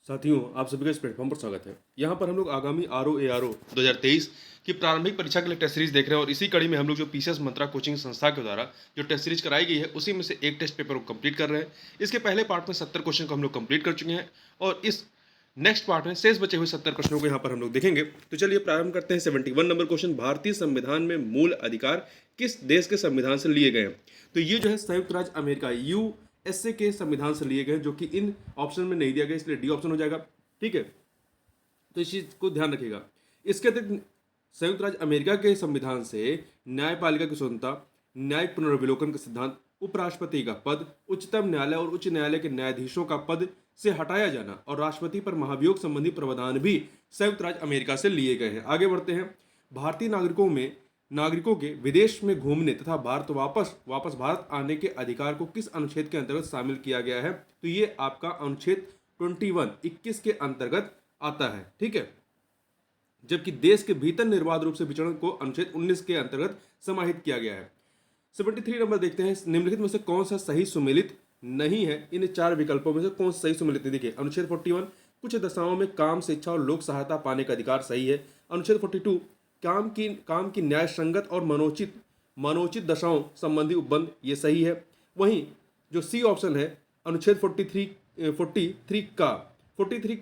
साथियों, आप सभी का इस प्लेटफॉर्म पर स्वागत है। यहाँ पर हम लोग आगामी RO ARO 2023 की प्रारंभिक परीक्षा के लिए टेस्ट सीरीज देख रहे हैं और इसी कड़ी में हम लोग जो पीसीएस मंत्रा कोचिंग संस्था के द्वारा जो टेस्ट सीरीज कराई गई है उसी में से एक टेस्ट पेपर को कंप्लीट कर रहे हैं। इसके पहले पार्ट में 70 क्वेश्चन को हम लोग कंप्लीट कर चुके हैं और इस नेक्स्ट पार्ट में शेष बचे हुए 70 प्रश्नों को यहाँ पर हम लोग देखेंगे। तो चलिए प्रारंभ करते हैं। 71 नंबर क्वेश्चन, भारतीय संविधान में मूल अधिकार किस देश के संविधान से लिए गए हैं? तो ये जो है संयुक्त राज्य अमेरिका USA के संविधान से लिए गए, जो कि इन ऑप्शन में नहीं दिया गया, इसलिए डी ऑप्शन हो जाएगा। ठीक है, तो इस चीज को ध्यान रखिएगा। इसके अतिरिक्त संयुक्त राज्य अमेरिका के संविधान से न्यायपालिका की स्वतंत्रता, न्यायिक पुनर्विलोकन का सिद्धांत, उपराष्ट्रपति का पद, उच्चतम न्यायालय और उच्च न्यायालय के न्यायाधीशों का पद से हटाया जाना और राष्ट्रपति पर महाभियोग संबंधी प्रावधान भी संयुक्त राज्य अमेरिका से लिए गए हैं। आगे बढ़ते हैं। भारतीय नागरिकों के विदेश में घूमने तथा भारत वापस भारत आने के अधिकार को किस अनुच्छेद के अंतर्गत शामिल किया गया है? तो ये आपका अनुच्छेद 21 के अंतर्गत आता है। ठीक है, जबकि देश के भीतर निर्बाध रूप से विचरण को अनुच्छेद 19 के अंतर्गत समाहित किया गया है। 73 नंबर देखते हैं। निम्नलिखित में से कौन सा सही सुमेलित नहीं है? इन चार विकल्पों में से कौन सा सही सुमेलित नहीं? देखिए, अनुच्छेद 41 कुछ दशाओं में काम, शिक्षा और लोक सहायता पाने का अधिकार सही है। अनुच्छेद 42 काम की न्याय संगत और मनोचित दशाओं संबंधी उपबंध, ये सही है। वहीं जो सी ऑप्शन है अनुच्छेद 43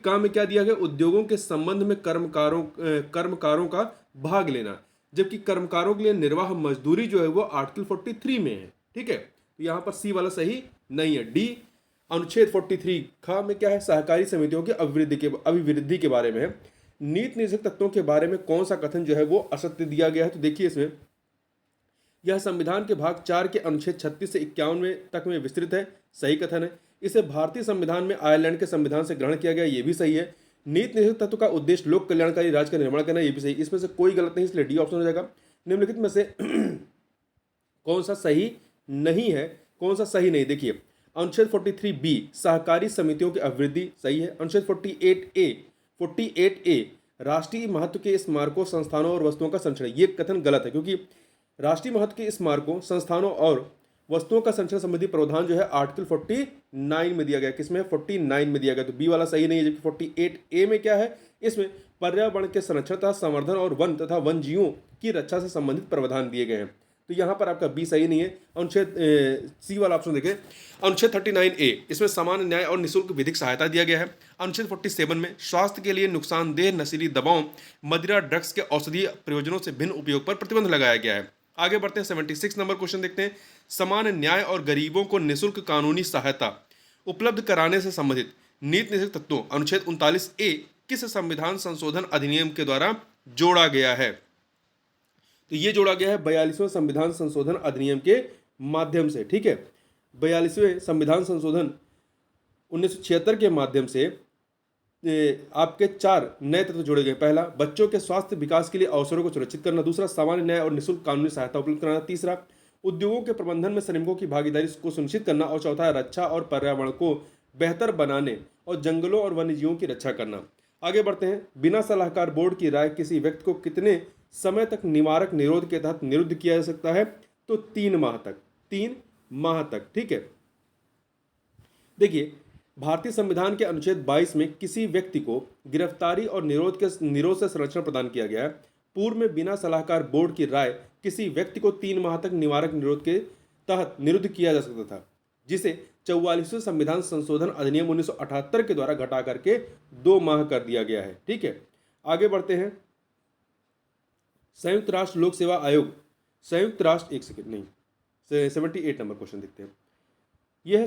का में क्या दिया गया? उद्योगों के संबंध में कर्मकारों का भाग लेना, जबकि कर्मकारों के लिए निर्वाह मजदूरी जो है वो आर्टिकल 43 में है। ठीक है, तो यहाँ पर सी वाला सही नहीं है। डी अनुच्छेद 43 खा में क्या है? सहकारी समितियों की अभिवृद्धि के बारे में है। नीति निषेधक तत्वों के बारे में कौन सा कथन जो है वो असत्य दिया गया है? तो देखिए, इसमें यह संविधान के भाग 4 के अनुच्छेद 36 से 51 तक में विस्तृत है, सही कथन है। इसे भारतीय संविधान में आयरलैंड के संविधान से ग्रहण किया गया, ये भी सही है। नीति निषेधक तत्व का उद्देश्य लोक कल्याणकारी राज्य का निर्माण करना, ये भी सही। इसमें से कोई गलत नहीं, इसलिए डी ऑप्शन हो जाएगा। निम्नलिखित में से कौन सा सही नहीं है? कौन सा सही नहीं? देखिए, अनुच्छेद 43B सहकारी समितियों की अभिवृद्धि, सही है। अनुच्छेद 48A राष्ट्रीय महत्व के स्मारकों, संस्थानों और वस्तुओं का संरक्षण, ये कथन गलत है, क्योंकि राष्ट्रीय महत्व के स्मारकों, संस्थानों और वस्तुओं का संरक्षण संबंधी प्रावधान जो है आर्टिकल 49 में दिया गया। किसमें? 49 में दिया गया, तो बी वाला सही नहीं है। जबकि 48A में क्या है? इसमें पर्यावरण के संरक्षण तथा संवर्धन और वन तथा वन जीवों की रक्षा से संबंधित प्रावधान दिए गए हैं, तो यहाँ पर आपका बी सही नहीं है। अनुच्छेद सी वाला ऑप्शन देखें, अनुच्छेद 39A इसमें सामान्य न्याय और निःशुल्क विधिक सहायता दिया गया है। अनुच्छेद 47 में स्वास्थ्य के लिए नुकसानदेह नशीली दवाओं, मदिरा, ड्रग्स के औषधीय प्रयोजनों से भिन्न उपयोग पर प्रतिबंध लगाया गया है। आगे बढ़ते हैं। 76 नंबर क्वेश्चन देखते हैं। समान न्याय और गरीबों को निःशुल्क कानूनी सहायता उपलब्ध कराने से संबंधित नीति निषेधक तत्वों अनुच्छेद 39A किस संविधान संशोधन अधिनियम के द्वारा जोड़ा गया है? तो ये जोड़ा गया है 42वें संविधान संशोधन अधिनियम के माध्यम से। ठीक है, 42वें संविधान संशोधन 1976 के माध्यम से आपके 4 नए तत्व जोड़े गए। पहला, बच्चों के स्वास्थ्य विकास के लिए अवसरों को सुरक्षित करना। दूसरा, सामान्य न्याय और निःशुल्क कानूनी सहायता उपलब्ध कराना। तीसरा, उद्योगों के प्रबंधन में श्रमिकों की भागीदारी को सुनिश्चित करना। और चौथा, रक्षा और पर्यावरण को बेहतर बनाने और जंगलों और वन्यजीवों की रक्षा करना। आगे बढ़ते हैं। बिना सलाहकार बोर्ड की राय किसी व्यक्ति को कितने समय तक निवारक निरोध के तहत निरुद्ध किया जा सकता है? तो 3 माह तक। 3 माह तक। ठीक है, देखिए, भारतीय संविधान के अनुच्छेद 22 में किसी व्यक्ति को गिरफ्तारी और निरोध से संरक्षण प्रदान किया गया है। पूर्व में बिना सलाहकार बोर्ड की राय किसी व्यक्ति को 3 माह तक निवारक निरोध के तहत निरुद्ध किया जा सकता था, जिसे 44वें संविधान संशोधन अधिनियम 1978 के द्वारा घटा करके 2 माह कर दिया गया है। ठीक है, आगे बढ़ते हैं। संयुक्त राष्ट्र लोक सेवा आयोग, संयुक्त राष्ट्र 78 नंबर क्वेश्चन देखते हैं। यह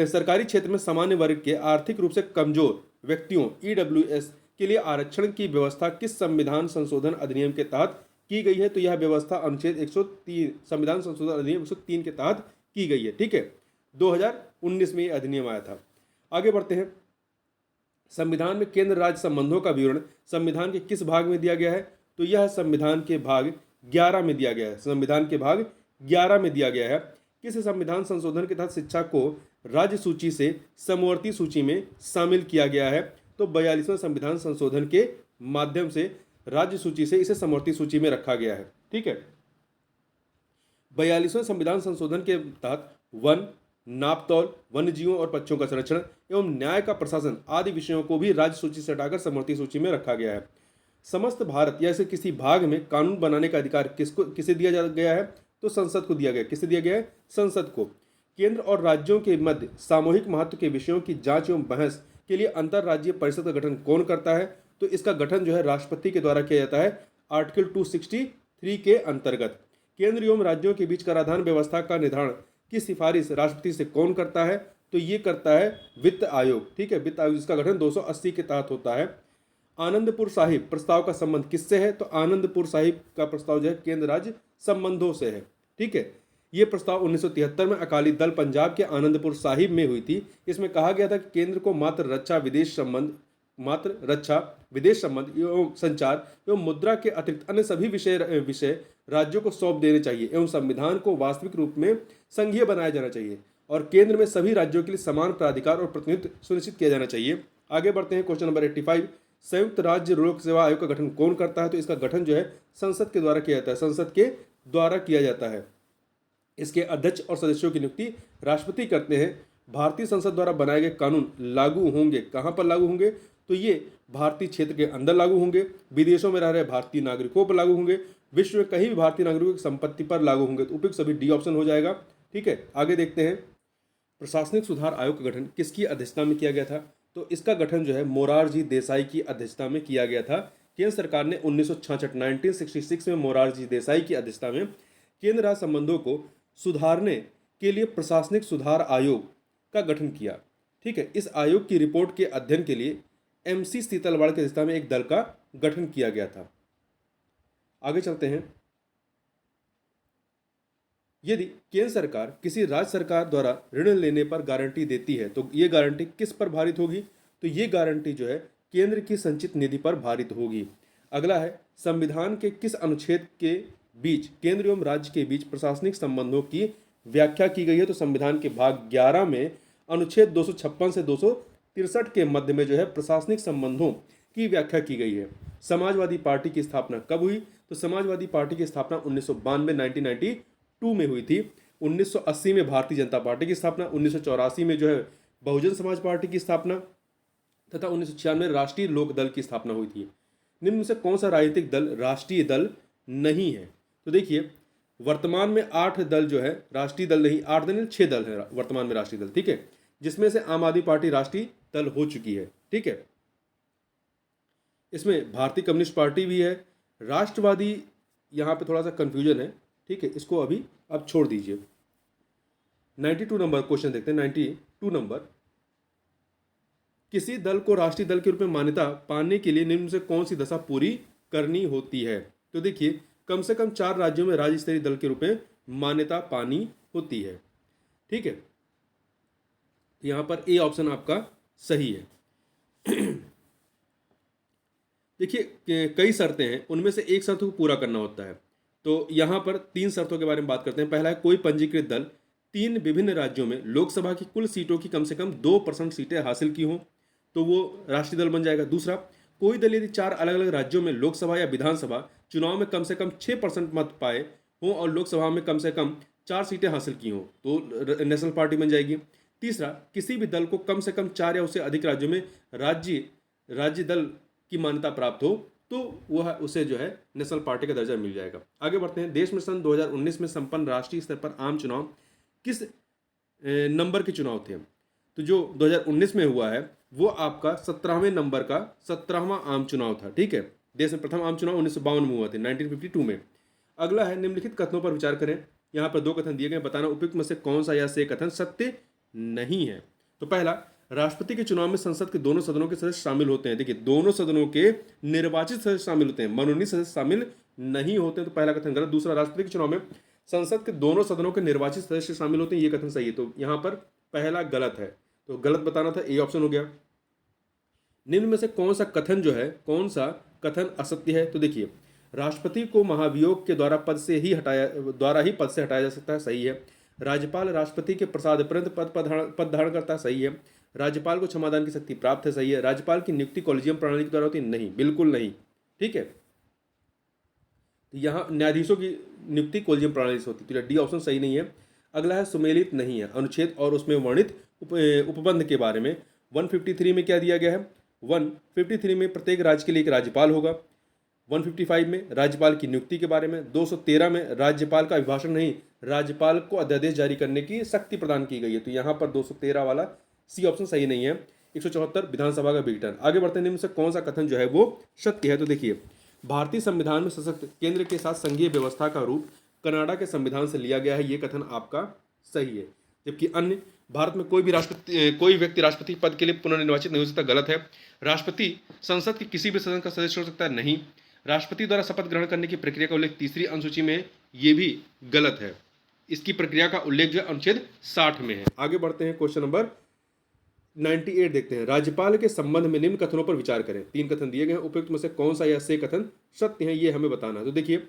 सरकारी क्षेत्र में सामान्य वर्ग के आर्थिक रूप से कमजोर व्यक्तियों EWS के लिए आरक्षण की व्यवस्था किस संविधान संशोधन अधिनियम के तहत की गई है? तो यह व्यवस्था अनुच्छेद 103 संविधान संशोधन अधिनियम 103 के तहत की गई है। ठीक है, 2019 में यह अधिनियम आया था। आगे बढ़ते हैं। संविधान में केंद्र राज्य संबंधों का विवरण संविधान के किस भाग में दिया गया है? तो यह संविधान के भाग 11 में दिया गया है। संविधान के भाग 11 में दिया गया है। किस संविधान संशोधन के तहत शिक्षा को राज्य सूची से समवर्ती सूची में शामिल किया गया है? तो 42वें संविधान संशोधन के माध्यम से राज्य सूची से इसे समवर्ती सूची में रखा गया है। ठीक है, 42वें संविधान संशोधन के तहत वन, नापतौल, वन्यजीवों और पक्षियों का संरक्षण एवं न्याय का प्रशासन आदि विषयों को भी राज्य सूची से हटाकर समवर्ती सूची में रखा गया है। समस्त भारत या ऐसे किसी भाग में कानून बनाने का अधिकार किसे दिया गया है? तो संसद को दिया गया। किसे दिया गया है? संसद को। केंद्र और राज्यों के मध्य सामूहिक महत्व के विषयों की जांच एवं बहस के लिए अंतर्राज्यीय परिषद का गठन कौन करता है? तो इसका गठन जो है राष्ट्रपति के द्वारा किया जाता है आर्टिकल 263 के अंतर्गत। केंद्र एवं राज्यों के बीच कराधान व्यवस्था का निर्धारण की सिफारिश राष्ट्रपति से कौन करता है? तो ये करता है वित्त आयोग। ठीक है, वित्त आयोग जिसका गठन 280 के तहत होता है। आनंदपुर साहिब प्रस्ताव का संबंध किससे है? तो आनंदपुर साहिब का प्रस्ताव जो है केंद्र राज्य संबंधों से है। ठीक है, ये प्रस्ताव 1973 में अकाली दल पंजाब के आनंदपुर साहिब में हुई थी। इसमें कहा गया था कि केंद्र को मात्र रक्षा विदेश संबंध एवं संचार एवं मुद्रा के अतिरिक्त अन्य सभी विषय राज्यों को सौंप देने चाहिए एवं संविधान को वास्तविक रूप में संघीय बनाया जाना चाहिए और केंद्र में सभी राज्यों के लिए समान प्राधिकार और प्रतिनिधित्व सुनिश्चित किया जाना चाहिए। आगे बढ़ते हैं, क्वेश्चन नंबर 85। संयुक्त राज्य लोक सेवा आयोग का गठन कौन करता है? तो इसका गठन जो है संसद के द्वारा किया जाता है। संसद के द्वारा किया जाता है। इसके अध्यक्ष और सदस्यों की नियुक्ति राष्ट्रपति करते हैं। भारतीय संसद द्वारा बनाए गए कानून लागू होंगे कहाँ पर लागू होंगे? तो ये भारतीय क्षेत्र के अंदर लागू होंगे, विदेशों में रह रहे भारतीय नागरिकों पर लागू होंगे, विश्व में कहीं भी भारतीय नागरिकों की संपत्ति पर लागू होंगे। तो उपयुक्त सभी डी ऑप्शन हो जाएगा। ठीक है, आगे देखते हैं। प्रशासनिक सुधार आयोग का गठन किसकी अध्यक्षता में किया गया था? तो इसका गठन जो है मोरारजी देसाई की अध्यक्षता में किया गया था। केंद्र सरकार ने 1966 में मोरारजी देसाई की अध्यक्षता में केंद्र राज्य संबंधों को सुधारने के लिए प्रशासनिक सुधार आयोग का गठन किया। ठीक है, इस आयोग की रिपोर्ट के अध्ययन के लिए MC सीतलवाड़ की अध्यक्षता में एक दल का गठन किया गया था। आगे चलते हैं। यदि केंद्र सरकार किसी राज्य सरकार द्वारा ऋण लेने पर गारंटी देती है तो ये गारंटी किस पर भारित होगी? तो ये गारंटी जो है केंद्र की संचित निधि पर भारित होगी। अगला है, संविधान के किस अनुच्छेद के बीच केंद्र एवं राज्य के बीच प्रशासनिक संबंधों की व्याख्या की गई है? तो संविधान के भाग 11 में अनुच्छेद 256 से 263 के मध्य में जो है प्रशासनिक संबंधों की व्याख्या की गई है। समाजवादी पार्टी की स्थापना कब हुई? तो समाजवादी पार्टी की स्थापना 1992 में हुई थी। 1980 में भारतीय जनता पार्टी की स्थापना, 1984 में जो है बहुजन समाज पार्टी की स्थापना तथा 1996 में राष्ट्रीय लोक दल की स्थापना हुई थी। निम्न में से कौन सा राजनीतिक दल राष्ट्रीय दल नहीं है? तो देखिए, वर्तमान में 8 दल जो है राष्ट्रीय दल नहीं, 8 दल नहीं 6 दल है वर्तमान में राष्ट्रीय दल। ठीक है, जिसमें से आम आदमी पार्टी राष्ट्रीय दल हो चुकी है। ठीक है, इसमें भारतीय कम्युनिस्ट पार्टी भी है, राष्ट्रवादी, यहाँ पे थोड़ा सा कंफ्यूजन है। ठीक है, इसको अभी आप छोड़ दीजिए। 92 नंबर क्वेश्चन देखते हैं। 92 नंबर, किसी दल को राष्ट्रीय दल के रूप में मान्यता पाने के लिए निम्न से कौन सी दशा पूरी करनी होती है? तो देखिए, कम से कम 4 राज्यों में राज्य स्तरीय दल के रूप में मान्यता पानी होती है। ठीक है, यहां पर ए ऑप्शन आपका सही है। देखिए, कई शर्तें हैं, उनमें से एक शर्त को पूरा करना होता है। तो यहां पर 3 शर्तों के बारे में बात करते हैं। पहला है, कोई पंजीकृत दल 3 विभिन्न राज्यों में लोकसभा की कुल सीटों की कम से कम 2% सीटें हासिल की हों तो वो राष्ट्रीय दल बन जाएगा। दूसरा, कोई दल यदि 4 अलग अलग राज्यों में लोकसभा या विधानसभा चुनाव में कम से कम 6% मत पाए हों और लोकसभा में कम से कम 4 सीटें हासिल की हों तो नेशनल पार्टी बन जाएगी। तीसरा, किसी भी दल को कम से कम 4 या उससे अधिक राज्यों में राज्य दल की मान्यता प्राप्त हो तो वह उसे जो है नेशनल पार्टी का दर्जा मिल जाएगा। आगे बढ़ते हैं। देश में सन 2019 में संपन्न राष्ट्रीय स्तर पर आम चुनाव किस नंबर के चुनाव थे? तो जो 2019 में हुआ है वो आपका 17वें नंबर का 17वां आम चुनाव था। ठीक है, देश में प्रथम आम चुनाव 1952 में हुआ था, 1952 में। अगला है, निम्नलिखित कथनों पर विचार करें। यहाँ पर 2 कथन दिए गए, बताना उपयुक्त में से कौन सा या से कथन सत्य नहीं है। तो पहला, राष्ट्रपति के चुनाव में संसद के दोनों सदनों के सदस्य शामिल होते हैं। देखिए, दोनों सदनों के निर्वाचित सदस्य शामिल होते हैं, मनोनीत सदस्य शामिल नहीं होते हैं। तो पहला कथन गलत। दूसरा, राष्ट्रपति के चुनाव में संसद के दोनों सदनों के निर्वाचित सदस्य शामिल होते हैं, ये कथन सही है। तो यहाँ पर पहला गलत है, तो गलत बताना था, ए ऑप्शन हो गया। निम्न में से कौन सा कथन असत्य है? तो देखिए, राष्ट्रपति को महाभियोग के द्वारा पद से हटाया जा सकता है, सही है। राज्यपाल राष्ट्रपति के प्रसाद पर्यंत पद धारण करता है, सही है। राज्यपाल को क्षमादान की शक्ति प्राप्त है, सही है। राज्यपाल की नियुक्ति कॉलेजियम प्रणाली के द्वारा होती है, नहीं, बिल्कुल नहीं। ठीक है, यहाँ न्यायाधीशों की नियुक्ति कॉलेजियम प्रणाली से होती है, तो डी ऑप्शन सही नहीं है। अगला है सुमेलित नहीं है, अनुच्छेद और उसमें वर्णित उपबंध के बारे में 153 में क्या दिया गया है, 153 में प्रत्येक राज्य के लिए एक राज्यपाल होगा, 155 में राज्यपाल की नियुक्ति के बारे में, 213 में राज्यपाल का अभिभाषण नहीं, राज्यपाल को अध्यादेश जारी करने की शक्ति प्रदान की गई है। तो यहाँ पर 213 वाला सी ऑप्शन सही नहीं है। 174 विधानसभा का विघटन। आगे बढ़ते हैं, निम्न से कौन सा कथन जो है वो सत्य है। तो देखिए, भारतीय संविधान में सशक्त केंद्र के साथ संघीय व्यवस्था का रूप कनाडा के संविधान से लिया गया है, ये कथन आपका सही है। जबकि अन्य, भारत में कोई व्यक्ति राष्ट्रपति पद के लिए पुनर्निर्वाचित नहीं हो सकता, गलत है। राष्ट्रपति संसद के किसी भी सदन का सदस्य हो सकता है, नहीं। राष्ट्रपति द्वारा शपथ ग्रहण करने की प्रक्रिया का उल्लेख तीसरी अनुसूची में, ये भी गलत है। इसकी प्रक्रिया का उल्लेख जो है अनुच्छेद 60 में है। आगे बढ़ते हैं, क्वेश्चन नंबर 98 देखते हैं। राज्यपाल के संबंध में निम्न कथनों पर विचार करें। 3 कथन दिए गए हैं, उपयुक्त में से कौन सा या से कथन सत्य है, ये हमें बताना है। तो देखिए,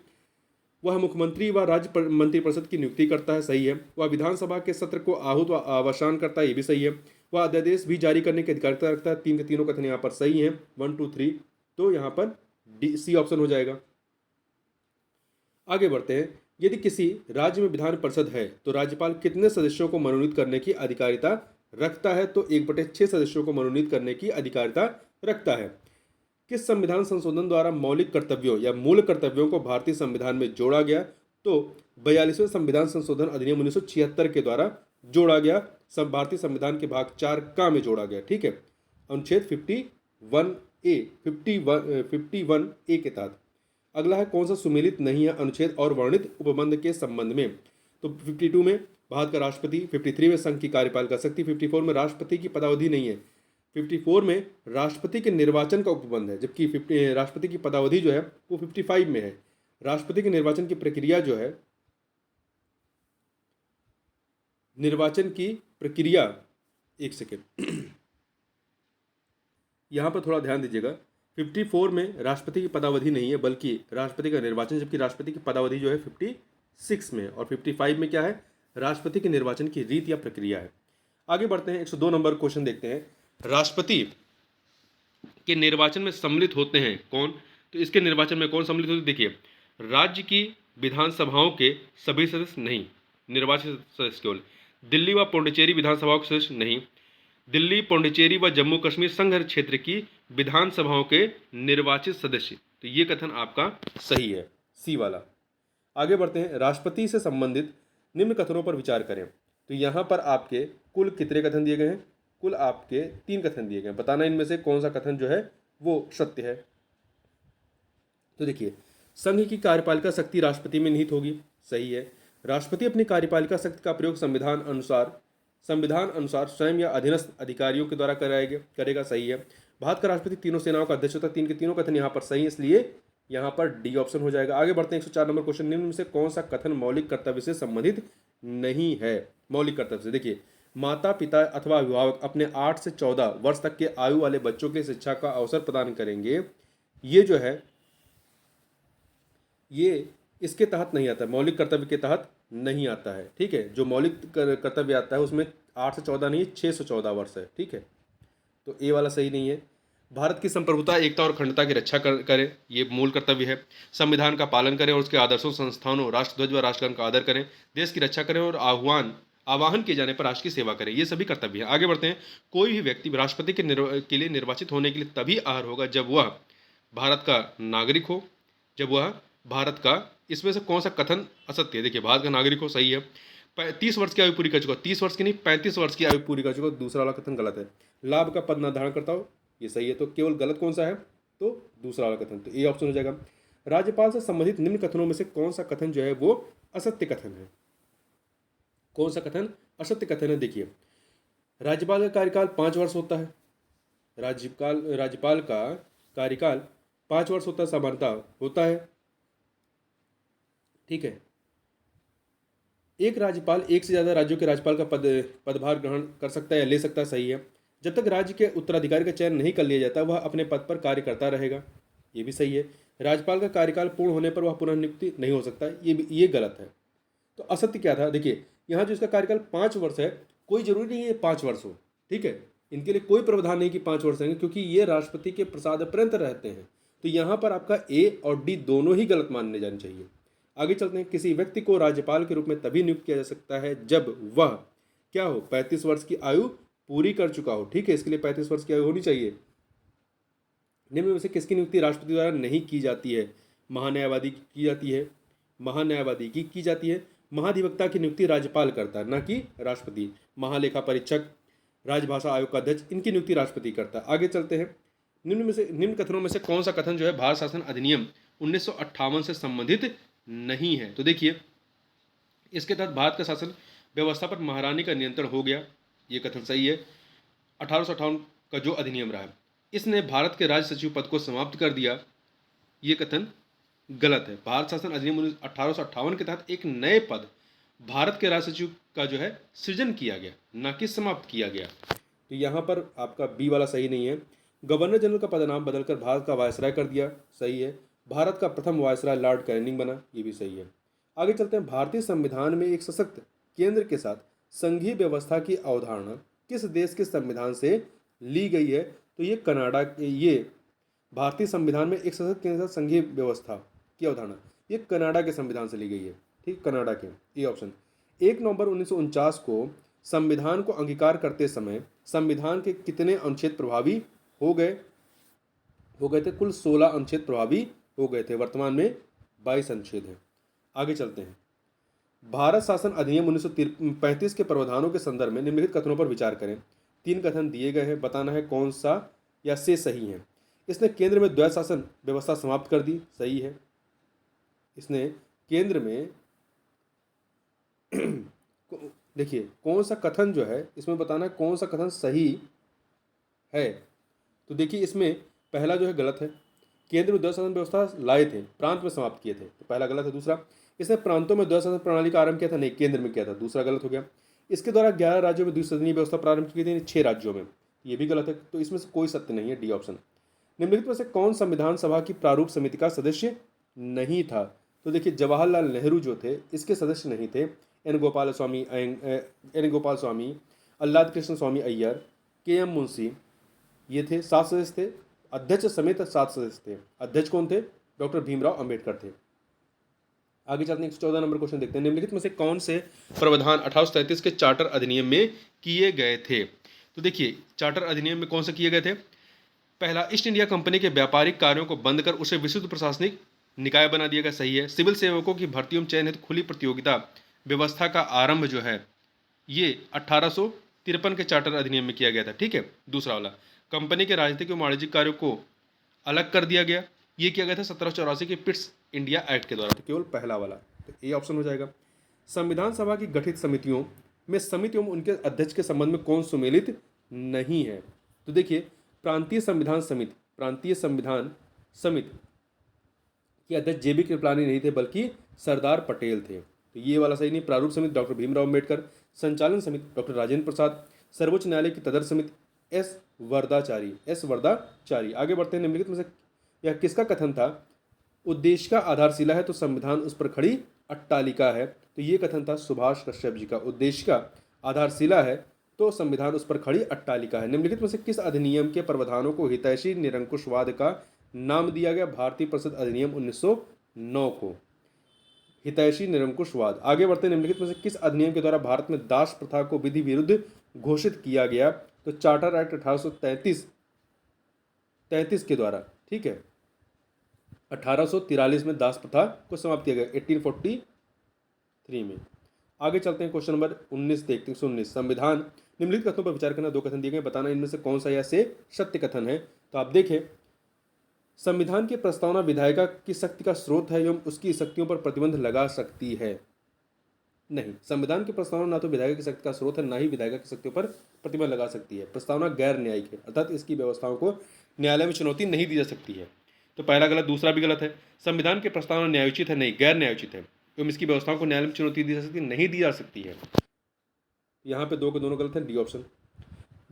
वह मुख्यमंत्री व राज्य मंत्रिपरिषद की नियुक्ति करता है, सही है। वह विधानसभा के सत्र को आहूत व अवसान करता है, ये भी सही है। वह अध्यादेश भी जारी करने की अधिकारिता रखता है। 3 के तीनों कथन यहाँ पर सही हैं, 1 2 3। तो यहाँ पर डी सी ऑप्शन हो जाएगा। आगे बढ़ते हैं, यदि किसी राज्य में विधान परिषद है तो राज्यपाल कितने सदस्यों को मनोनीत करने की अधिकारिता रखता है? तो 1/6 सदस्यों को मनोनीत करने की अधिकारिता रखता है। किस संविधान संशोधन द्वारा मौलिक कर्तव्यों या मूल कर्तव्यों को भारतीय संविधान में जोड़ा गया? तो 42वें संविधान संशोधन अधिनियम 1976 के द्वारा जोड़ा गया। भारतीय संविधान के भाग 4 का में जोड़ा गया, ठीक है, अनुच्छेद 51A के तहत। अगला है, कौन सा सुमेलित नहीं है अनुच्छेद और वर्णित उपबंध के संबंध में? तो 52 में भारत का राष्ट्रपति, 53 में संघ की कार्यपालिका शक्ति, 54 में राष्ट्रपति की पदावधि नहीं है, 54 में राष्ट्रपति के निर्वाचन का उपबंध है, जबकि राष्ट्रपति की पदावधि जो है वो 55 में है। राष्ट्रपति के निर्वाचन की प्रक्रिया जो है, निर्वाचन की प्रक्रिया, एक सेकेंड यहाँ पर थोड़ा ध्यान दीजिएगा। 54 में राष्ट्रपति की पदावधि नहीं है बल्कि राष्ट्रपति का निर्वाचन, जबकि राष्ट्रपति की पदावधि जो है 56 में, और 55 में क्या है, राष्ट्रपति के निर्वाचन की रीत या प्रक्रिया है। आगे बढ़ते हैं, 102 नंबर क्वेश्चन देखते हैं। राष्ट्रपति के निर्वाचन में सम्मिलित होते हैं कौन? तो इसके निर्वाचन में कौन सम्मिलित होते हैं? देखिए, राज्य की विधानसभाओं के सभी सदस्य नहीं, निर्वाचित सदस्य केवल। दिल्ली व पुडुचेरी विधानसभाओं के सदस्य नहीं। दिल्ली, पुडुचेरी व जम्मू कश्मीर संघ क्षेत्र की विधानसभाओं के निर्वाचित सदस्य। तो ये कथन आपका सही है, सी वाला। आगे बढ़ते हैं, राष्ट्रपति से संबंधित निम्न कथनों पर विचार करें। तो यहाँ पर आपके कुल कितने कथन दिए गए हैं? कुल आपके 3 कथन दिए गए हैं। बताना इनमें से कौन सा कथन जो है वो सत्य है। तो देखिए, संघ की कार्यपालिका शक्ति राष्ट्रपति में निहित होगी, सही है। राष्ट्रपति अपनी कार्यपालिका शक्ति का प्रयोग संविधान अनुसार स्वयं या अधीनस्थ अधिकारियों के द्वारा करेगा, सही है। भारत का राष्ट्रपति तीनों सेनाओं का अध्यक्ष होता है। 3 के तीनों कथन यहाँ पर सही है, इसलिए यहाँ पर डी ऑप्शन हो जाएगा। आगे बढ़ते हैं, 104 नंबर क्वेश्चन। निम्न में से कौन सा कथन मौलिक कर्तव्य से संबंधित नहीं है? मौलिक कर्तव्य से, देखिए, माता पिता अथवा अभिभावक अपने 8 से 14 वर्ष तक के आयु वाले बच्चों के शिक्षा का अवसर प्रदान करेंगे, ये जो है ये इसके तहत नहीं आता है, मौलिक कर्तव्य के तहत नहीं आता है, ठीक है। जो मौलिक कर्तव्य आता है उसमें 8 से 14 नहीं, 6 से 14 वर्ष है, ठीक है। तो ए वाला सही नहीं है। भारत की संप्रभुता, एकता और अखंडता की रक्षा करें, ये मूल कर्तव्य है। संविधान का पालन करें और उसके आदर्शों, संस्थानों, राष्ट्रध्वज व राष्ट्रगान का आदर करें। देश की रक्षा करें और आह्वान किए जाने पर राष्ट्र की सेवा करें, ये सभी कर्तव्य हैं। आगे बढ़ते हैं, कोई भी व्यक्ति राष्ट्रपति के लिए निर्वाचित होने के लिए तभी अर्ह होगा जब वह भारत का नागरिक हो, जब वह भारत का, इसमें से कौन सा कथन असत्य है? देखिए, भारत का नागरिक हो, सही है। 30 वर्ष की आयु पूरी कर चुका, 30 वर्ष की नहीं 35 वर्ष की आयु पूरी कर चुका, दूसरा वाला कथन गलत है। लाभ का पद न धारण करता हो, ये सही है। तो केवल गलत कौन सा है? तो दूसरा वाला कथन, तो ए ऑप्शन हो जाएगा। राज्यपाल से संबंधित निम्न कथनों में से कौन सा कथन जो है वो असत्य कथन है? कौन सा कथन असत्य कथन है? देखिए, राज्यपाल का कार्यकाल 5 वर्ष होता है। राज्यपाल का कार्यकाल 5 वर्ष होता है, सामान्यतः होता है, ठीक है। एक राज्यपाल एक से ज़्यादा राज्यों के राज्यपाल का पदभार ग्रहण कर सकता है या ले सकता है, सही है। जब तक राज्य के उत्तराधिकारी का चयन नहीं कर लिया जाता वह अपने पद पर कार्य करता रहेगा, ये भी सही है। राज्यपाल का कार्यकाल पूर्ण होने पर वह पुनर्नियुक्ति नहीं हो सकता, ये गलत है। तो असत्य क्या था? देखिए, यहाँ जो इसका कार्यकाल 5 वर्ष है, कोई जरूरी नहीं है 5 वर्ष हो, ठीक है। इनके लिए कोई प्रावधान नहीं कि 5 वर्ष रहेंगे, क्योंकि ये राष्ट्रपति के प्रसाद पर्यंत रहते हैं। तो यहाँ पर आपका ए और डी दोनों ही गलत मानने जाने चाहिए। आगे चलते हैं, किसी व्यक्ति को राज्यपाल के रूप में तभी नियुक्त किया जा सकता है जब वह क्या हो, 35 वर्ष की आयु पूरी कर चुका हो। ठीक है, इसके लिए 35 वर्ष की आयु होनी चाहिए। निम्न में से किसकी नियुक्ति राष्ट्रपति द्वारा नहीं की जाती है? महान्यायवादी की जाती है, महान्यायवादी की जाती है। महाधिवक्ता की नियुक्ति राज्यपाल करता है, न कि राष्ट्रपति। महालेखा परीक्षक, राजभाषा आयोग का अध्यक्ष, इनकी नियुक्ति राष्ट्रपति करता है। आगे चलते हैं, निम्न कथनों में से कौन सा कथन जो है भारत शासन अधिनियम 1958 से संबंधित नहीं है? तो देखिए, इसके तहत भारत का शासन व्यवस्था पर महारानी का नियंत्रण हो गया, ये कथन सही है। 1858 का जो अधिनियम रहा है, इसने भारत के राज्य सचिव पद को समाप्त कर दिया, ये कथन गलत है। भारत शासन अधिनियम 1858 के तहत एक नए पद भारत के राज्य सचिव का जो है सृजन किया गया, न कि समाप्त किया गया। तो यहाँ पर आपका बी वाला सही नहीं है। गवर्नर जनरल का पदनाम बदलकर भारत का वायसराय कर दिया, सही है। भारत का प्रथम वायसराय लॉर्ड कैनिंग बना, ये भी सही है। आगे चलते हैं, भारतीय संविधान में एक सशक्त केंद्र के साथ संघीय व्यवस्था की अवधारणा किस देश के संविधान से ली गई है? तो ये कनाडा, ये भारतीय संविधान में एक सशक्त केंद्र के साथ संघीय व्यवस्था की अवधारणा ये कनाडा के संविधान से ली गई है। ठीक, कनाडा के, ये ऑप्शन। 1 नवंबर 1949 को संविधान को अंगीकार करते समय संविधान के कितने अनुच्छेद प्रभावी हो गए थे? कुल 16 अनुच्छेद प्रभावी हो गए थे। वर्तमान में 22 अनुच्छेद हैं। आगे चलते हैं, भारत शासन अधिनियम 1935 के प्रावधानों के संदर्भ में निम्नलिखित कथनों पर विचार करें। 3 कथन दिए गए हैं, बताना है कौन सा या से सही है। इसने केंद्र में द्वैध शासन व्यवस्था समाप्त कर दी, सही है। इसने केंद्र में देखिए कौन सा कथन जो है इसमें बताना है कौन सा कथन सही है। तो देखिए इसमें पहला जो है गलत है, केंद्र में द्वैध शासन व्यवस्था लाए थे, प्रांत में समाप्त किए थे, तो पहला गलत है। दूसरा, इसने प्रांतों में द्वैध शासन प्रणाली का आरंभ किया था, नहीं केंद्र में किया था, दूसरा गलत हो गया। इसके द्वारा 11 राज्यों में द्विसदनीय व्यवस्था प्रारंभ की गई थी, 6 राज्यों में, ये भी गलत है। तो इसमें से कोई सत्य नहीं है, डी ऑप्शन। निम्नलिखित में से कौन संविधान सभा की प्रारूप समिति का सदस्य नहीं था? तो देखिए जवाहरलाल नेहरू जो थे इसके सदस्य नहीं थे। एन गोपाल स्वामी, अल्लाद कृष्ण स्वामी अय्यर, के एम मुंशी, ये थे 7 सदस्य थे। अध्यक्ष समेत 7 सदस्य थे। अध्यक्ष कौन थे? डॉक्टर भीमराव अंबेडकर थे। आगे चलते हैं, 114 नंबर क्वेश्चन देखते हैं। निम्नलिखित में से कौन से प्रावधान 1833 के चार्टर अधिनियम में किए गए थे? तो देखिए चार्टर अधिनियम में कौन से किए गए थे? पहला, ईस्ट इंडिया कंपनी के व्यापारिक कार्यों को बंद कर उसे विशुद्ध प्रशासनिक निकाय बना दिया गया, सही है। सिविल सेवकों की भर्तियों में चयन हेतु खुली प्रतियोगिता व्यवस्था का आरंभ जो है ये 1853 के चार्टर अधिनियम में किया गया था, ठीक है। दूसरा वाला, कंपनी के राजनीतिक और वाणिज्यिक कार्यों को अलग कर दिया गया, ये किया गया था 1784 के पिट्स इंडिया एक्ट के द्वारा। तो केवल पहला वाला, तो ए ऑप्शन हो जाएगा। संविधान सभा की गठित समितियों में समिति एवं उनके अध्यक्ष के संबंध में कौन सुमेलित नहीं है? तो देखिए प्रांतीय संविधान समिति के अध्यक्ष जेबी कृपलानी नहीं थे बल्कि सरदार पटेल थे, तो ये वाला सही नहीं। प्रारूप समिति डॉक्टर भीमराव अम्बेडकर, संचालन समिति डॉक्टर राजेंद्र प्रसाद, सर्वोच्च न्यायालय की तदर्थ समिति एस वर्दाचारी। आगे बढ़ते हैं, निम्नलिखित में से यह किसका कथन था? उद्देश्य का आधारशिला है तो संविधान उस पर खड़ी अट्टालिका है, तो ये कथन था सुभाष कश्यप जी का। उद्देश्य का आधारशिला है तो संविधान उस पर खड़ी अट्टालिका है। निम्नलिखित में से किस अधिनियम के प्रावधानों को हितैषी निरंकुशवाद का नाम दिया गया? भारतीय परिषद अधिनियम 1909 को हितैषी निरंकुशवाद। आगे बढ़ते हैं, निम्नलिखित में से किस अधिनियम के द्वारा भारत में दास प्रथा को विधि विरुद्ध घोषित किया गया? तो चार्टर एक्ट 1833 के द्वारा, ठीक है। 1843 में दास प्रथा को समाप्त किया गया, 1843 में। आगे चलते हैं, क्वेश्चन नंबर 19 देखते हैं। 19, संविधान निम्नलिखित कथनों पर विचार करना। 2 कथन दिए गए, बताना इनमें से कौन सा या से सत्य कथन है। तो आप देखें, संविधान की प्रस्तावना विधायिका की शक्ति का स्रोत है एवं उसकी शक्तियों पर प्रतिबंध लगा सकती है। नहीं, संविधान की प्रस्तावना ना तो विधायिका की शक्ति का स्रोत है, ना ही विधायिका की शक्तियों पर प्रतिबंध लगा सकती है। प्रस्तावना गैर न्यायिक है, अर्थात इसकी व्यवस्थाओं को न्यायालय में चुनौती नहीं दी जा सकती है। तो पहला गलत, दूसरा भी गलत है। संविधान की प्रस्तावना न्यायोचित है, नहीं गैर न्यायोचित है, एवं इसकी व्यवस्थाओं को न्यायालय में चुनौती दी जा सकती नहीं दी जा सकती है। यहाँ पे 2 के दोनों गलत है, डी ऑप्शन।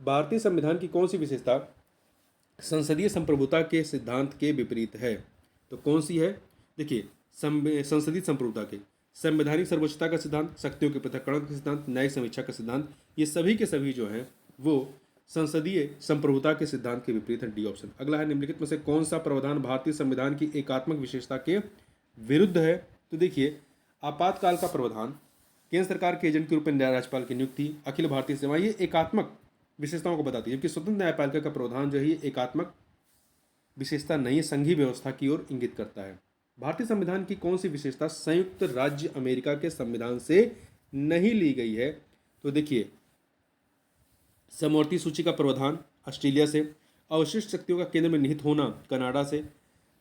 भारतीय संविधान की कौन सी विशेषता संसदीय संप्रभुता के सिद्धांत के विपरीत है? तो कौन सी है? देखिए, संसदीय संप्रभुता के संवैधानिक सर्वोच्चता का सिद्धांत, शक्तियों के पृथक्करण का सिद्धांत, न्यायिक समीक्षा का सिद्धांत, ये सभी के सभी जो हैं वो संसदीय संप्रभुता के सिद्धांत के विपरीत है, डी ऑप्शन। अगला है, निम्नलिखित में से कौन सा प्रावधान भारतीय संविधान की एकात्मक विशेषता के विरुद्ध है? तो देखिए, आपातकाल का प्रावधान, केंद्र सरकार के एजेंट के रूप में राज्यपाल की नियुक्ति, अखिल भारतीय सेवा, ये एकात्मक विशेषताओं को बताती है, जबकि स्वतंत्र न्यायपालिका का प्रावधान जो है ये एकात्मक विशेषता नहीं है, संघीय व्यवस्था की ओर इंगित करता है। भारतीय संविधान की कौन सी विशेषता संयुक्त राज्य अमेरिका के संविधान से नहीं ली गई है? तो देखिए, समवर्ती सूची का प्रावधान ऑस्ट्रेलिया से, अवशिष्ट शक्तियों का केंद्र में निहित होना कनाडा से,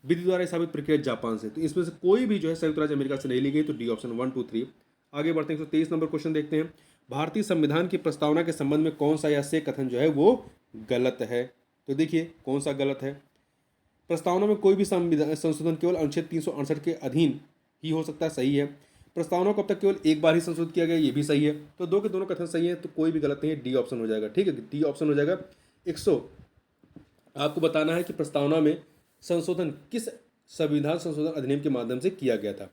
विधि द्वारा स्थापित प्रक्रिया जापान से। तो इसमें से कोई भी जो है संयुक्त राज्य अमेरिका से नहीं ली गई, तो डी ऑप्शन 1, 2, 3। आगे बढ़ते हैं, 123 नंबर क्वेश्चन देखते हैं। भारतीय संविधान की प्रस्तावना के संबंध में कौन सा या से कथन जो है वो गलत है? तो देखिए, कौन सा गलत है? प्रस्तावना में कोई भी संशोधन केवल अनुच्छेद 368 के अधीन ही हो सकता है, सही है। प्रस्तावना को अब तक केवल एक बार ही संशोधित किया गया, ये भी सही है। तो दो के दोनों कथन सही है, तो कोई भी गलत नहीं है, डी ऑप्शन हो जाएगा। ठीक है, डी ऑप्शन हो जाएगा। 100 आपको बताना है कि प्रस्तावना में संशोधन किस संविधान संशोधन अधिनियम के माध्यम से किया गया था।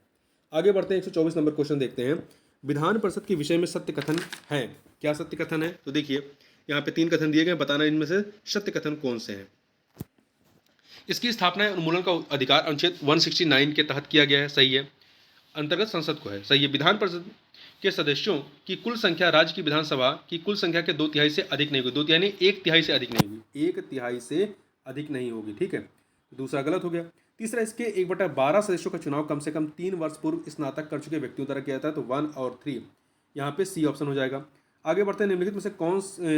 आगे बढ़ते हैं, 124 नंबर क्वेश्चन देखते हैं। विधान परिषद के विषय में सत्य कथन है। क्या सत्य कथन है? तो देखिए, यहाँ पे 3 कथन दिए गए, बताना इनमें से सत्य कथन कौन से हैं। इसकी स्थापना या उन्मूलन का अधिकार अनुच्छेद 169 के तहत किया गया है, सही है। अंतर्गत संसद को है, सही है। विधान परिषद के सदस्यों की कुल संख्या राज्य की विधानसभा की कुल संख्या के 2/3 से अधिक नहीं होगी। 2/3 नहीं, 1/3 से अधिक नहीं होगी, 1/3 से अधिक नहीं होगी। ठीक है, दूसरा गलत हो गया। तीसरा, इसके 1/12 सदस्यों का चुनाव कम से कम 3 वर्ष पूर्व स्नातक कर चुके व्यक्तियों द्वारा किया जाता है, तो 1 और 3 यहाँ पे सी ऑप्शन हो जाएगा। आगे बढ़ते हैं, निम्नलिखित में से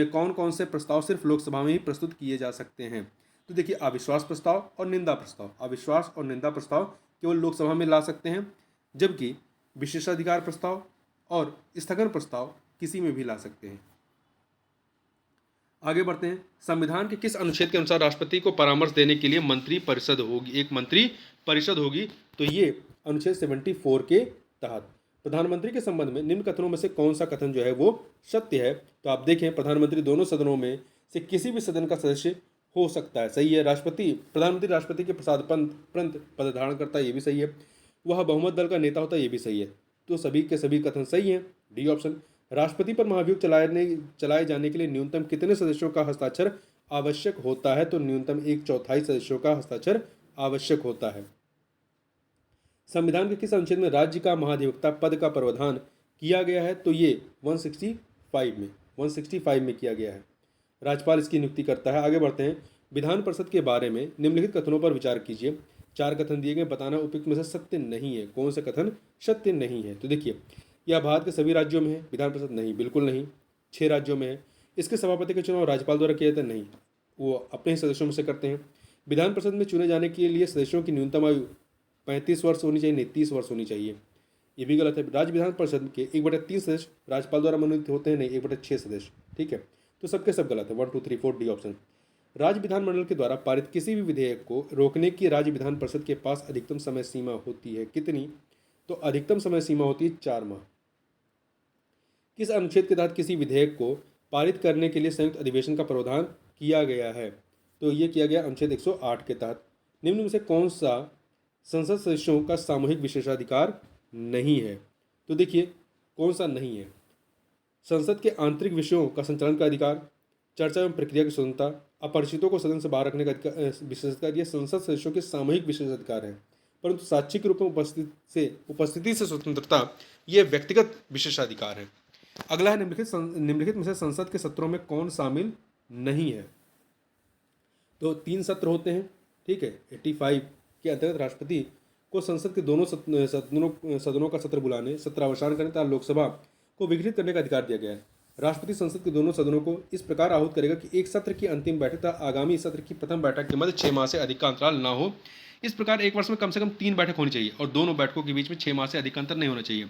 कौन कौन से प्रस्ताव सिर्फ लोकसभा में ही प्रस्तुत किए जा सकते हैं? तो देखिए, अविश्वास प्रस्ताव और निंदा प्रस्ताव, अविश्वास और निंदा प्रस्ताव केवल लोकसभा में ला सकते हैं, जबकि विशेषाधिकार प्रस्ताव और स्थगन प्रस्ताव किसी में भी ला सकते हैं। आगे बढ़ते हैं, संविधान के किस अनुच्छेद के अनुसार राष्ट्रपति को परामर्श देने के लिए मंत्री परिषद होगी? एक मंत्री परिषद होगी, तो ये अनुच्छेद 74 के तहत। प्रधानमंत्री के संबंध में निम्न कथनों में से कौन सा कथन जो है वो सत्य है? तो आप देखें, प्रधानमंत्री दोनों सदनों में से किसी भी सदन का सदस्य हो सकता है, सही है। प्रधानमंत्री राष्ट्रपति के प्रसाद पद धारण करता है, ये भी सही है। वह बहुमत दल का नेता होता है, ये भी सही है। तो सभी के सभी कथन सही हैं, डी ऑप्शन। राष्ट्रपति पर महाभियोग चलाए जाने के लिए न्यूनतम कितने सदस्यों का हस्ताक्षर आवश्यक होता है? तो न्यूनतम 1/4 सदस्यों का हस्ताक्षर आवश्यक होता है। संविधान के किस अनुच्छेद में राज्य का महाधिवक्ता पद का प्रावधान किया गया है? तो ये 165 में किया गया है। राज्यपाल इसकी नियुक्ति करता है। आगे बढ़ते हैं, विधान परिषद के बारे में निम्नलिखित कथनों पर विचार कीजिए। 4 कथन दिए गए, बताना उपयुक्त में से सत्य नहीं है। कौन से कथन सत्य नहीं है? तो देखिए, यह भारत के सभी राज्यों में है विधान परिषद? नहीं, बिल्कुल नहीं। 6 राज्यों में है। इसके सभापति का चुनाव राज्यपाल द्वारा किया जाता है? नहीं, वो अपने ही सदस्यों में से करते हैं। विधान परिषद में चुने जाने के लिए सदस्यों की न्यूनतम आयु 35 वर्ष होनी चाहिए, नहीं 30 वर्ष होनी चाहिए, ये भी गलत है। राज्य विधान परिषद के 1/3 सदस्य राज्यपाल द्वारा मनोनीत होते हैं, नहीं 1/6 सदस्य। ठीक है, तो सबके सब गलत है, 1, 2, 3, 4 डी ऑप्शन। राज्य विधानमंडल के द्वारा पारित किसी भी विधेयक को रोकने की राज्य विधान परिषद के पास अधिकतम समय सीमा होती है, कितनी? तो अधिकतम समय सीमा होती है 4 माह। किस अनुच्छेद के तहत किसी विधेयक को पारित करने के लिए संयुक्त अधिवेशन का प्रावधान किया गया है? तो ये किया गया अनुच्छेद 108 के तहत। निम्न में से कौन सा संसद सदस्यों का सामूहिक विशेषाधिकार नहीं है? तो देखिए, कौन सा नहीं है? संसद के आंतरिक विषयों का संचालन का अधिकार, चर्चा एवं प्रक्रिया की स्वतंत्रता, अपरिचितों को सदन से बाहर रखने का विशेषाधिकार, ये संसद सदस्यों के सामूहिक विशेषाधिकार है। परंतु साक्षी के रूप में उपस्थिति से स्वतंत्रता, ये व्यक्तिगत विशेषाधिकार है। अगला है, निम्नलिखित में से संसद के सत्रों में कौन शामिल नहीं है? तो 3 सत्र होते हैं। ठीक है, 85 के अंतर्गत राष्ट्रपति को संसद के दोनों सदनों का सत्र बुलाने, सत्रावसान करने तथा लोकसभा को विघटित करने का अधिकार दिया गया है। राष्ट्रपति संसद के दोनों सदनों को इस प्रकार आहूत करेगा कि एक सत्र की अंतिम बैठक तथा आगामी सत्र की प्रथम बैठक के मध्य 6 माह से अधिक का अंतराल न हो। इस प्रकार एक वर्ष में कम से कम 3 बैठक होनी चाहिए और दोनों बैठकों के बीच में 6 माह से अधिक अंतर नहीं होना चाहिए।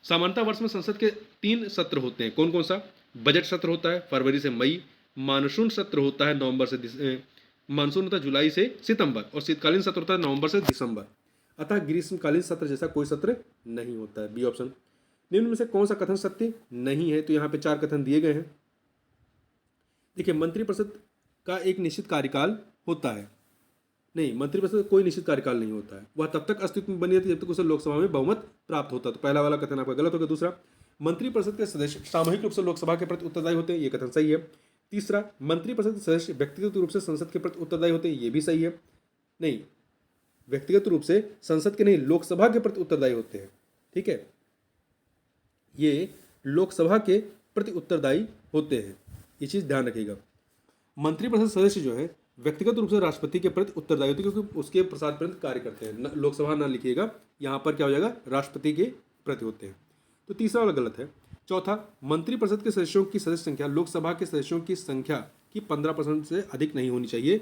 सामान्यतः वर्ष में संसद के 3 सत्र होते हैं। कौन कौन सा? बजट सत्र होता है फरवरी से मई, मानसून सत्र होता है नवंबर से मानसून होता है जुलाई से सितंबर, और शीतकालीन सत्र होता है नवंबर से दिसंबर। अतः ग्रीष्मकालीन सत्र जैसा कोई सत्र नहीं होता है, बी ऑप्शन। निम्न में से कौन सा कथन सत्य नहीं है? तो यहाँ पे 4 कथन दिए गए हैं। देखिए, मंत्रिपरिषद का एक निश्चित कार्यकाल होता है। नहीं, मंत्रिपरिषद का कोई निश्चित कार्यकाल नहीं होता है। वह तब तक अस्तित्व में बनी रहती है जब तक उसे लोकसभा में बहुमत प्राप्त होता है। तो पहला वाला कथन आपका गलत हो गया। दूसरा, मंत्रिपरिषद के सदस्य सामूहिक रूप से लोकसभा के प्रति उत्तरदायी होते हैं, ये कथन सही है। तीसरा, मंत्रिपरिषद के सदस्य व्यक्तिगत रूप से संसद के प्रति उत्तरदायी होते हैं, ये भी सही है। नहीं, व्यक्तिगत रूप से संसद के नहीं लोकसभा के प्रति उत्तरदायी होते हैं। ठीक है, ये लोकसभा के प्रति उत्तरदायी होते हैं, ये चीज़ ध्यान रखिएगा। मंत्रिपरिषद सदस्य जो है व्यक्तिगत रूप से राष्ट्रपति के प्रति उत्तरदायी होते हैं, क्योंकि उसके प्रसाद पर्यंत कार्य करते हैं। लोकसभा ना लिखिएगा, यहाँ पर क्या हो जाएगा, राष्ट्रपति के प्रति होते हैं। तो तीसरा वाला गलत है। चौथा, मंत्रिपरिषद के सदस्यों की सदस्य संख्या लोकसभा के सदस्यों की संख्या की 15% से अधिक नहीं होनी चाहिए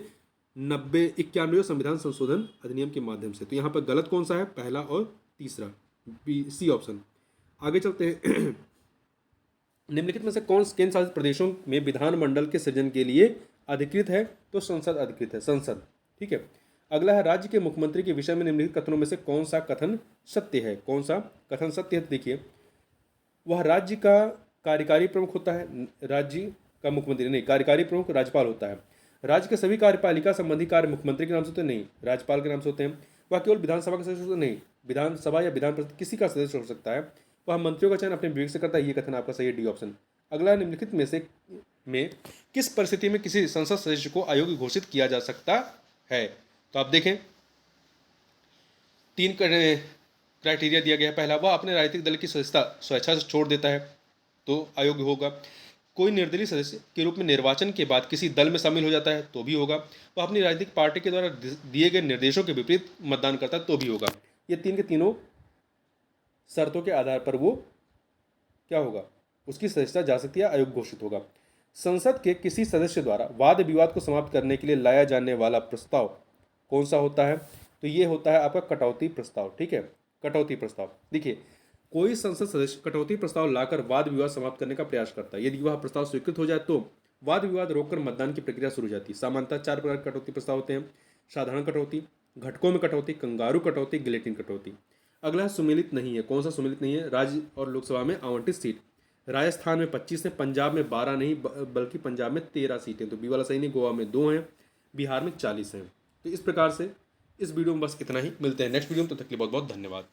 91 संविधान संशोधन अधिनियम के माध्यम से। तो यहाँ पर गलत कौन सा है, पहला और तीसरा, बी सी ऑप्शन। आगे चलते हैं। निम्नलिखित में से कौन केंद्र शासित प्रदेशों में विधानमंडल के सृजन के लिए अधिकृत है, तो संसद अधिकृत है, संसद। ठीक है, अगला है राज्य के मुख्यमंत्री के विषय में निम्नलिखित कथनों में से कौन सा कथन सत्य है, कौन सा कथन सत्य है। देखिए, वह राज्य का कार्यकारी प्रमुख होता है, राज्य का मुख्यमंत्री नहीं, कार्यकारी प्रमुख राज्यपाल होता है। राज्य के सभी कार्यपालिका संबंधी कार्य मुख्यमंत्री के नाम से होते नहीं, राज्यपाल के नाम से होते हैं। वह केवल विधानसभा का सदस्य होता नहीं, विधानसभा या विधान परिषद किसी का सदस्य हो सकता है। वह मंत्रियों का चयन अपने विवेक से करता है, ये कथन आपका सही है, डी ऑप्शन। अगला, निम्नलिखित में से किस परिस्थिति में किसी संसद सदस्य को अयोग्य घोषित किया जा सकता है। तो आप देखें, 3 क्राइटेरिया दिया गया है। पहला, वह अपने राजनीतिक दल की सदस्यता स्वेच्छा से छोड़ देता है, तो अयोग्य होगा। कोई निर्दलीय सदस्य के रूप में निर्वाचन के बाद किसी दल में शामिल हो जाता है, तो भी होगा। वह अपनी राजनीतिक पार्टी के द्वारा दिए गए निर्देशों के विपरीत मतदान करता है, तो भी होगा। ये 3 के तीनों शर्तों के आधार पर वो क्या होगा, उसकी सदस्यता जा सकती है, अयोग्य घोषित होगा। संसद के किसी सदस्य द्वारा वाद विवाद को समाप्त करने के लिए लाया जाने वाला प्रस्ताव कौन सा होता है, तो ये होता है आपका कटौती प्रस्ताव। ठीक है, कटौती प्रस्ताव। देखिए, कोई संसद सदस्य कटौती प्रस्ताव लाकर वाद विवाद समाप्त करने का प्रयास करता है। यदि वह प्रस्ताव स्वीकृत हो जाए तो वाद विवाद रोककर मतदान की प्रक्रिया शुरू हो जाती है। सामान्यतः 4 प्रकार के कटौती प्रस्ताव होते हैं, साधारण कटौती, घटकों में कटौती, कंगारू कटौती, गिलेटिन कटौती। अगला है सुमेलित नहीं है। कौन सा सुमेलित नहीं है, राज्य और लोकसभा में आवंटित सीट। राजस्थान में 25 है, पंजाब में 12 नहीं बल्कि पंजाब में 13 सीटें, तो बी वाला सही नहीं। गोवा में 2 हैं, बिहार में 40 हैं। तो इस प्रकार से इस वीडियो में बस इतना ही, मिलते हैं नेक्स्ट वीडियो में, तब तक के लिए बहुत बहुत धन्यवाद।